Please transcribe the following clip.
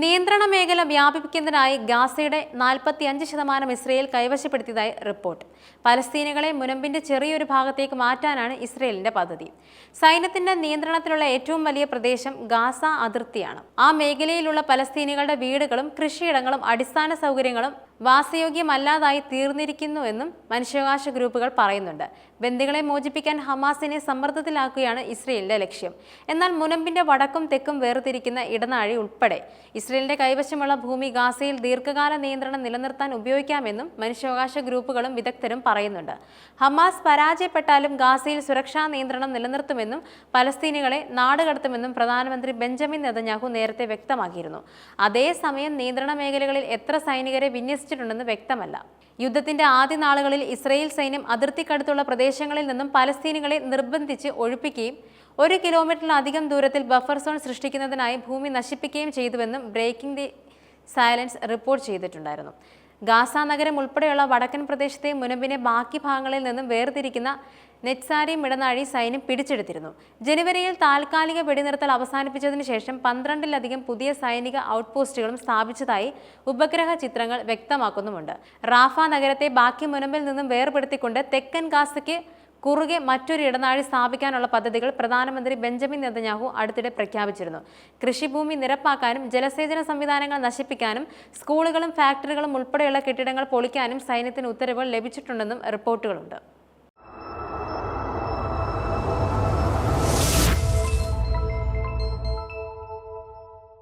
നിയന്ത്രണ മേഖല വ്യാപിപ്പിക്കുന്നതിനായി ഗാസയുടെ 45% Israel കൈവശപ്പെടുത്തിയതായി report. പലസ്തീനികളെ മുനമ്പിന്റെ ചെറിയൊരു ഭാഗത്തേക്ക് മാറ്റാനാണ് ഇസ്രയേലിന്റെ പദ്ധതി. സൈന്യത്തിന്റെ നിയന്ത്രണത്തിലുള്ള ഏറ്റവും വലിയ പ്രദേശം ഗാസ അതിർത്തിയാണ്. ആ മേഖലയിലുള്ള പലസ്തീനികളുടെ വീടുകളും കൃഷിയിടങ്ങളും അടിസ്ഥാന സൗകര്യങ്ങളും വാസയോഗ്യമല്ലാതായി തീർന്നിരിക്കുന്നുവെന്നും മനുഷ്യാവകാശ ഗ്രൂപ്പുകൾ പറയുന്നുണ്ട്. ബന്ദികളെ മോചിപ്പിക്കാൻ ഹമാസിനെ സമ്മർദ്ദത്തിലാക്കുകയാണ് ഇസ്രയേലിന്റെ ലക്ഷ്യം. എന്നാൽ മുനമ്പിന്റെ വടക്കും തെക്കും വേർതിരിക്കുന്ന ഇടനാഴി ഉൾപ്പെടെ ഇസ്രയേലിന്റെ കൈവശമുള്ള ഭൂമി ഗാസയിൽ ദീർഘകാല നിയന്ത്രണം നിലനിർത്താൻ ഉപയോഗിക്കാമെന്നും മനുഷ്യാവകാശ ഗ്രൂപ്പുകളും വിദഗ്ധരും പറയുന്നുണ്ട്. ഹമാസ് പരാജയപ്പെട്ടാലും ഗാസയിൽ സുരക്ഷാ നിയന്ത്രണം നിലനിർത്തുമെന്നും പലസ്തീനികളെ നാടുകടത്തുമെന്നും പ്രധാനമന്ത്രി ബെഞ്ചമിൻ നെതന്യാഹു നേരത്തെ വ്യക്തമാക്കിയിരുന്നു. അതേസമയം നിയന്ത്രണ മേഖലകളിൽ എത്ര സൈനികരെ വിന്യസിച്ചിട്ടുണ്ടെന്ന് വ്യക്തമല്ല. യുദ്ധത്തിന്റെ ആദ്യ നാളുകളിൽ ഇസ്രയേൽ സൈന്യം അതിർത്തിക്കടുത്തുള്ള പ്രദേശങ്ങളിൽ നിന്നും പലസ്തീനികളെ നിർബന്ധിച്ച് ഒഴിപ്പിക്കുകയും 1 കിലോമീറ്ററിലധികം ദൂരത്തിൽ ബഫർ സോൺ സൃഷ്ടിക്കുന്നതിനായി ഭൂമി നശിപ്പിക്കുകയും ചെയ്തുവെന്നും ബ്രേക്കിംഗ് ദി സൈലൻസ് റിപ്പോർട്ട് ചെയ്തിട്ടുണ്ടായിരുന്നു. ഗാസ നഗരം ഉൾപ്പെടെയുള്ള വടക്കൻ പ്രദേശത്തെ മുനമ്പിനെ ബാക്കി ഭാഗങ്ങളിൽ നിന്നും വേർതിരിക്കുന്ന നെറ്റ്സാരിം ഇടനാഴി സൈന്യം പിടിച്ചെടുത്തിരുന്നു. ജനുവരിയിൽ താൽക്കാലിക വെടിനിർത്തൽ അവസാനിപ്പിച്ചതിനു ശേഷം 12-ലധികം പുതിയ സൈനിക ഔട്ട്പോസ്റ്റുകളും സ്ഥാപിച്ചതായി ഉപഗ്രഹ ചിത്രങ്ങൾ വ്യക്തമാക്കുന്നുമുണ്ട്. റാഫ നഗരത്തെ ബാക്കി മുനമ്പിൽ നിന്നും വേർപെടുത്തിക്കൊണ്ട് തെക്കൻ ഗാസയ്ക്ക് കുറുകെ മറ്റൊരു ഇടനാഴി സ്ഥാപിക്കാനുള്ള പദ്ധതികൾ പ്രധാനമന്ത്രി ബെഞ്ചമിൻ നെതന്യാഹു അടുത്തിടെ പ്രഖ്യാപിച്ചിരുന്നു. കൃഷിഭൂമി നിരപ്പാക്കാനും ജലസേചന സംവിധാനങ്ങൾ നശിപ്പിക്കാനും സ്കൂളുകളും ഫാക്ടറികളും ഉൾപ്പെടെയുള്ള കെട്ടിടങ്ങൾ പൊളിക്കാനും സൈന്യത്തിന് ഉത്തരവുകൾ ലഭിച്ചിട്ടുണ്ടെന്നും റിപ്പോർട്ടുകളുണ്ട്.